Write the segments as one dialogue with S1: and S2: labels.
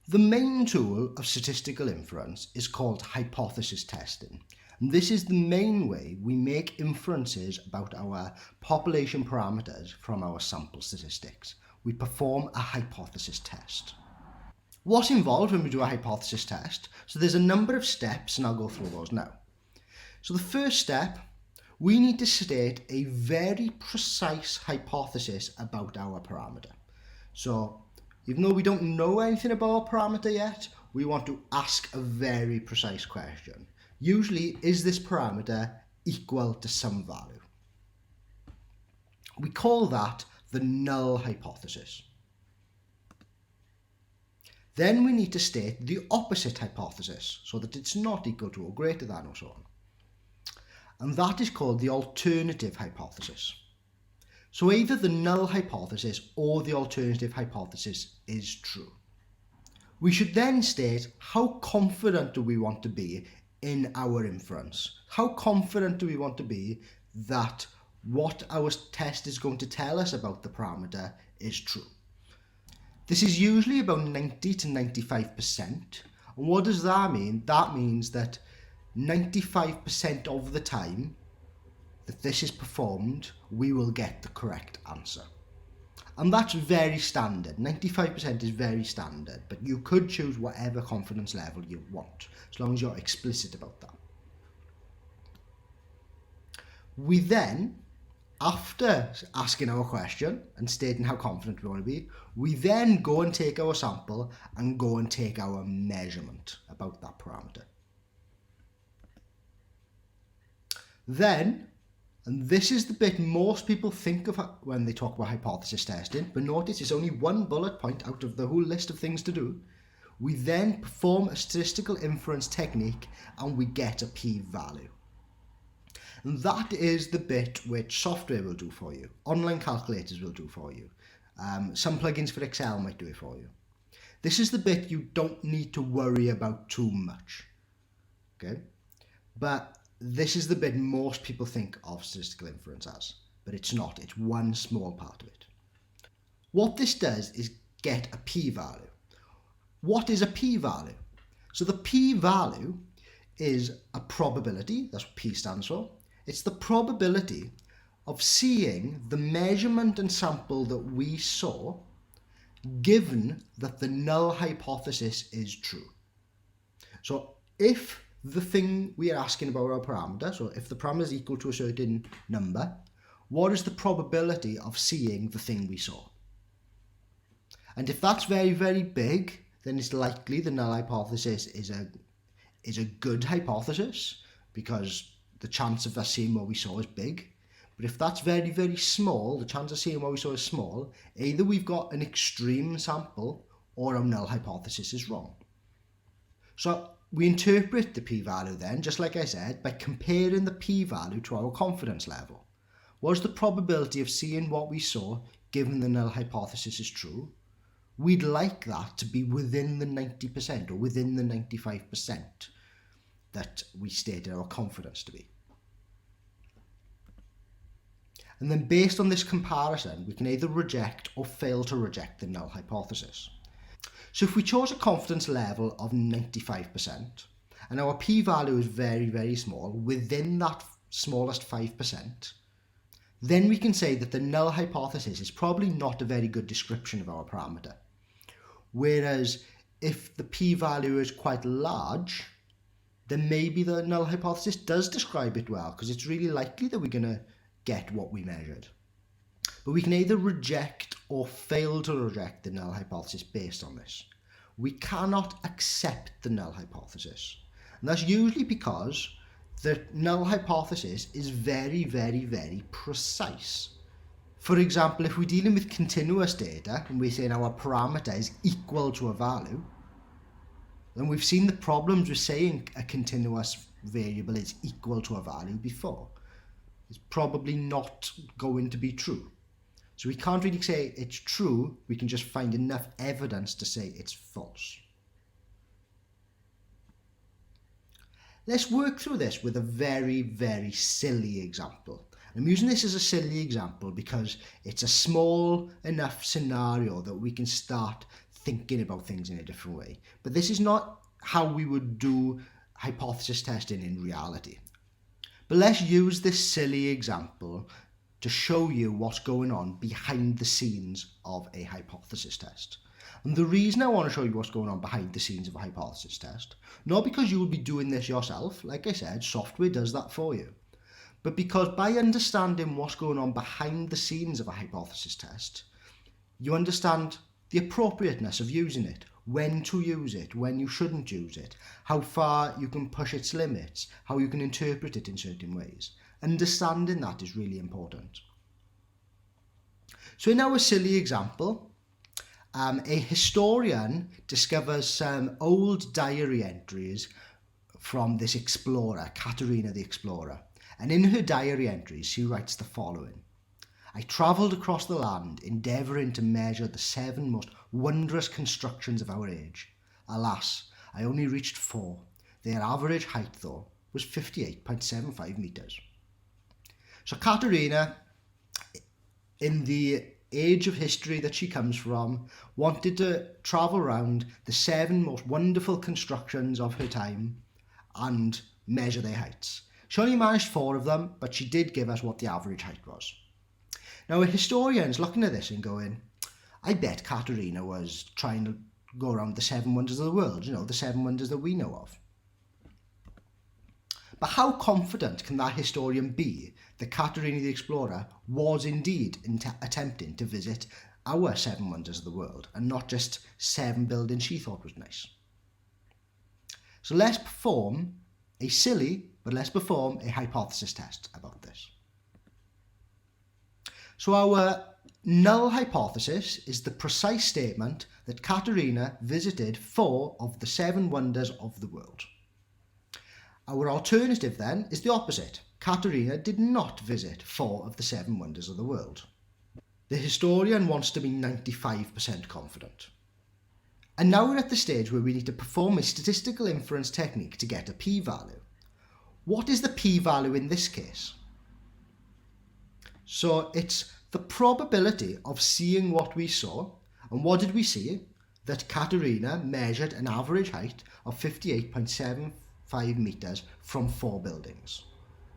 S1: The main tool of statistical inference is called hypothesis testing. And this is the main way we make inferences about our population parameters from our sample statistics. We perform a hypothesis test. What's involved when we do a hypothesis test? So there's a number of steps, and I'll go through those now. So the first step, we need to state a very precise hypothesis about our parameter. So even though we don't know anything about our parameter yet, we want to ask a very precise question. Usually, is this parameter equal to some value? We call that the null hypothesis. Then we need to state the opposite hypothesis, so that it's not equal to or greater than or so on. And that is called the alternative hypothesis. So either the null hypothesis or the alternative hypothesis is true. We should then state how confident do we want to be in our inference. How confident do we want to be that what our test is going to tell us about the parameter is true. This is usually about 90 to 95%. And what does that mean? That means that 95% of the time that this is performed, we will get the correct answer. And that's very standard. 95% is very standard, but you could choose whatever confidence level you want, as long as you're explicit about that. We then, after asking our question and stating how confident we want to be, we then go and take our sample and go and take our measurement about that parameter. Then, and this is the bit most people think of when they talk about hypothesis testing, but notice it's only one bullet point out of the whole list of things to do. We then perform a statistical inference technique and we get a p-value. And that is the bit which software will do for you. Online calculators will do for you. Some plugins for Excel might do it for you. This is the bit you don't need to worry about too much. Okay? But this is the bit most people think of statistical inference as, but it's not. It's one small part of it. What this does is get a p-value. What is a p-value? So the p-value is a probability, that's what p stands for. It's the probability of seeing the measurement and sample that we saw, given that the null hypothesis is true. So if the thing we are asking about our parameter, so if the parameter is equal to a certain number, what is the probability of seeing the thing we saw? And if that's very, very big, then it's likely the null hypothesis is a good hypothesis, because the chance of us seeing what we saw is big. But if that's very, very small, the chance of seeing what we saw is small, either we've got an extreme sample or our null hypothesis is wrong. So we interpret the p-value then, just like I said, by comparing the p-value to our confidence level. What's the probability of seeing what we saw given the null hypothesis is true? We'd like that to be within the 90% or within the 95% that we stated our confidence to be. And then based on this comparison, we can either reject or fail to reject the null hypothesis. So if we chose a confidence level of 95% and our p-value is very, very small, within that smallest 5%, then we can say that the null hypothesis is probably not a very good description of our parameter. Whereas if the p-value is quite large, then maybe the null hypothesis does describe it well, because it's really likely that we're going to get what we measured. But we can either reject or fail to reject the null hypothesis based on this. We cannot accept the null hypothesis. And that's usually because the null hypothesis is very, very, very precise. For example, if we're dealing with continuous data and we're saying our parameter is equal to a value, then we've seen the problems with saying a continuous variable is equal to a value before. It's probably not going to be true. So we can't really say it's true, we can just find enough evidence to say it's false. Let's work through this with a very, very silly example. I'm using this as a silly example because it's a small enough scenario that we can start thinking about things in a different way. But this is not how we would do hypothesis testing in reality. But let's use this silly example to show you what's going on behind the scenes of a hypothesis test. And the reason I want to show you what's going on behind the scenes of a hypothesis test, not because you will be doing this yourself, like I said, software does that for you, but because by understanding what's going on behind the scenes of a hypothesis test, you understand the appropriateness of using it, when to use it, when you shouldn't use it, how far you can push its limits, how you can interpret it in certain ways. Understanding that is really important. So in our silly example, a historian discovers some old diary entries from this explorer, Katerina the Explorer. And in her diary entries, she writes the following: I travelled across the land, endeavouring to measure the 7 most wondrous constructions of our age. Alas, I only reached 4. Their average height, though, was 58.75 metres. So Katerina, in the age of history that she comes from, wanted to travel around the 7 most wonderful constructions of her time and measure their heights. She only managed 4 of them, but she did give us what the average height was. Now a historian's looking at this and going, I bet Katerina was trying to go around the 7 wonders of the world, the 7 wonders that we know of. But how confident can that historian be that Katerina the Explorer was indeed attempting to visit our 7 wonders of the world and not just 7 buildings she thought was nice? So let's perform a hypothesis test about this. So our null hypothesis is the precise statement that Katerina visited 4 of the 7 wonders of the world. Our alternative then is the opposite. Katerina did not visit 4 of the 7 wonders of the world. The historian wants to be 95% confident. And now we're at the stage where we need to perform a statistical inference technique to get a p-value. What is the p-value in this case? So it's the probability of seeing what we saw. And what did we see? That Katerina measured an average height of 58.75 metres from 4 buildings.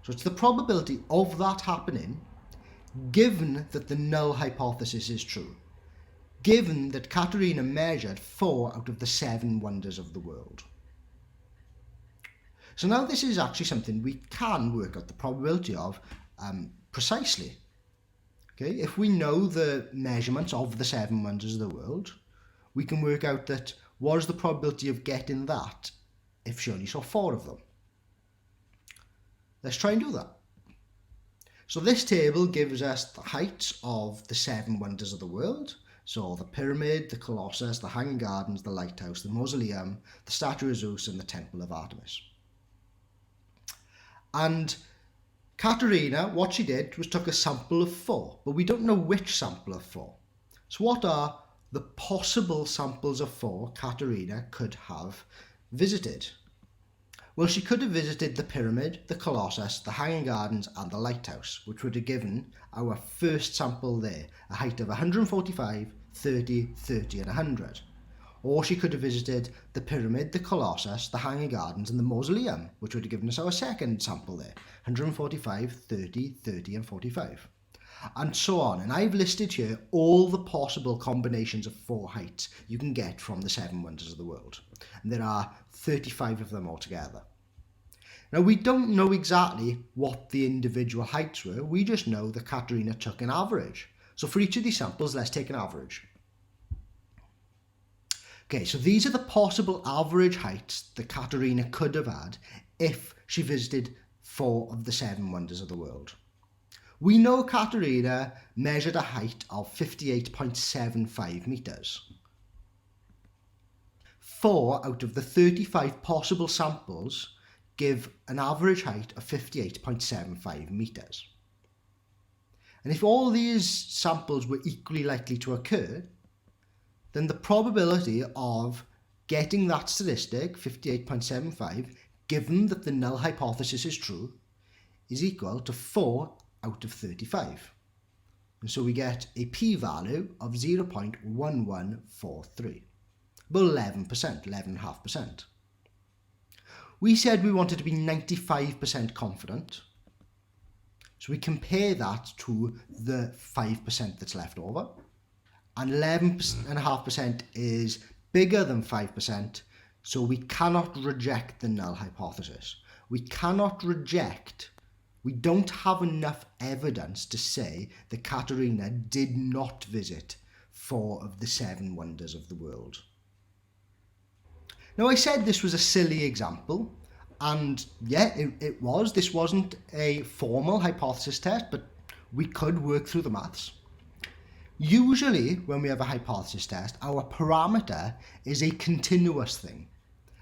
S1: So it's the probability of that happening, given that the null hypothesis is true, given that Katerina measured 4 out of the 7 wonders of the world. So now this is actually something we can work out the probability of precisely. Okay, if we know the measurements of the 7 wonders of the world, we can work out that what is the probability of getting that if she only saw 4 of them. Let's try and do that. So this table gives us the heights of the 7 wonders of the world. So the pyramid, the Colossus, the Hanging Gardens, the lighthouse, the mausoleum, the statue of Zeus and the temple of Artemis. And Katerina, what she did was took a sample of 4, but we don't know which sample of 4. So what are the possible samples of 4 Katerina could have visited? Well, she could have visited the pyramid, the Colossus, the Hanging Gardens and the lighthouse, which would have given our first sample there a height of 145, 30, 30 and 100. Or she could have visited the pyramid, the Colossus, the Hanging Gardens and the mausoleum, which would have given us our second sample there, 145, 30, 30 and 45. And so on. And I've listed here all the possible combinations of 4 heights you can get from the 7 wonders of the world. And there are 35 of them altogether. Now we don't know exactly what the individual heights were, we just know that Katerina took an average. So for each of these samples, let's take an average. Okay, so these are the possible average heights that Katerina could have had if she visited 4 of the 7 wonders of the world. We know Katerina measured a height of 58.75 metres. 4 out of the 35 possible samples give an average height of 58.75 metres. And if all these samples were equally likely to occur, then the probability of getting that statistic, 58.75, given that the null hypothesis is true, is equal to 4 out of 35. And so we get a p-value of 0.1143. about 11%, 11.5%. We said we wanted to be 95% confident. So we compare that to the 5% that's left over. And 11.5% is bigger than 5%, so we cannot reject the null hypothesis. We don't have enough evidence to say that Katerina did not visit 4 of the 7 wonders of the world. Now, I said this was a silly example, and yeah, it was. This wasn't a formal hypothesis test, but we could work through the maths. Usually, when we have a hypothesis test, our parameter is a continuous thing.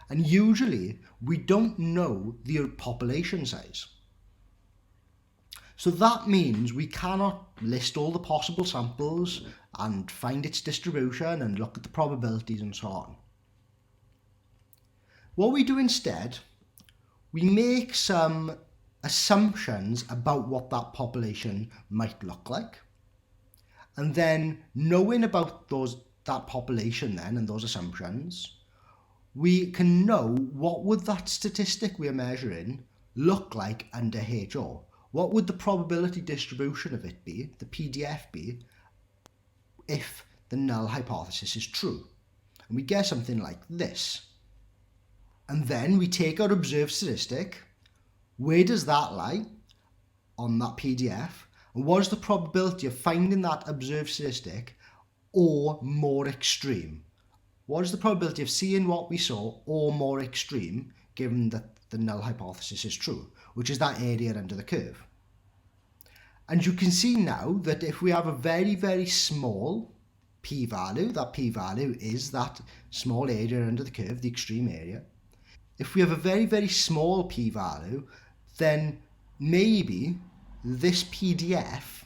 S1: And usually, we don't know the population size. So that means we cannot list all the possible samples and find its distribution and look at the probabilities and so on. What we do instead, we make some assumptions about what that population might look like. And then knowing about that population then and those assumptions, we can know what would that statistic we're measuring look like under HO. What would the probability distribution of it be, the PDF be, if the null hypothesis is true? And we get something like this. And then we take our observed statistic. Where does that lie on that PDF? And what is the probability of finding that observed statistic or more extreme? What is the probability of seeing what we saw or more extreme given that the null hypothesis is true, which is that area under the curve? And you can see now that if we have a very, very small p-value, that p-value is that small area under the curve, the extreme area. If we have a very, very small p-value, then maybe this PDF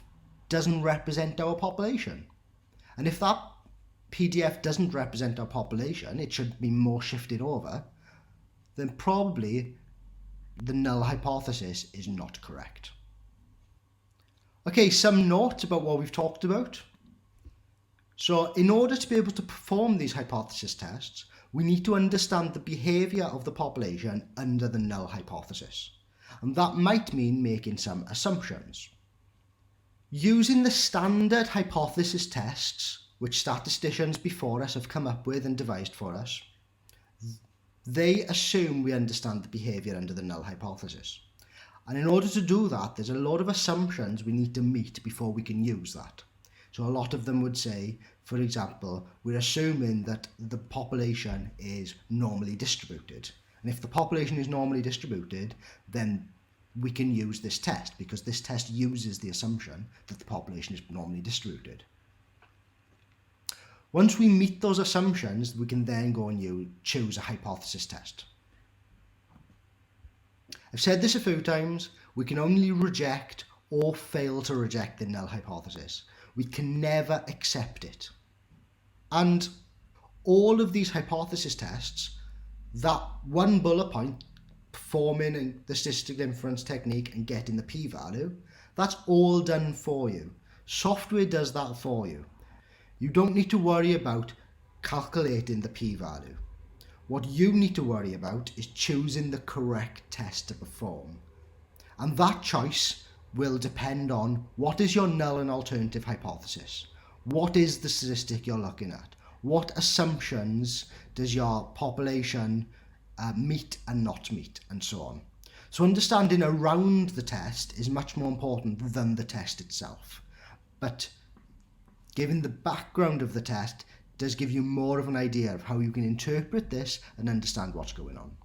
S1: doesn't represent our population. And if that PDF doesn't represent our population, it should be more shifted over, then probably the null hypothesis is not correct. Okay, some notes about what we've talked about. So in order to be able to perform these hypothesis tests, we need to understand the behaviour of the population under the null hypothesis. And that might mean making some assumptions. Using the standard hypothesis tests, which statisticians before us have come up with and devised for us, they assume we understand the behaviour under the null hypothesis. And in order to do that, there's a lot of assumptions we need to meet before we can use that. So a lot of them would say, for example, we're assuming that the population is normally distributed. And if the population is normally distributed, then we can use this test, because this test uses the assumption that the population is normally distributed. Once we meet those assumptions, we can then go and choose a hypothesis test. I've said this a few times, we can only reject or fail to reject the null hypothesis. We can never accept it. And all of these hypothesis tests, that one bullet point, performing the statistical inference technique and getting the p-value, that's all done for you. Software does that for you. You don't need to worry about calculating the p-value. What you need to worry about is choosing the correct test to perform. And that choice will depend on what is your null and alternative hypothesis. What is the statistic you're looking at? What assumptions does your population meet and not meet, and so on. So understanding around the test is much more important than the test itself. But given the background of the test does give you more of an idea of how you can interpret this and understand what's going on.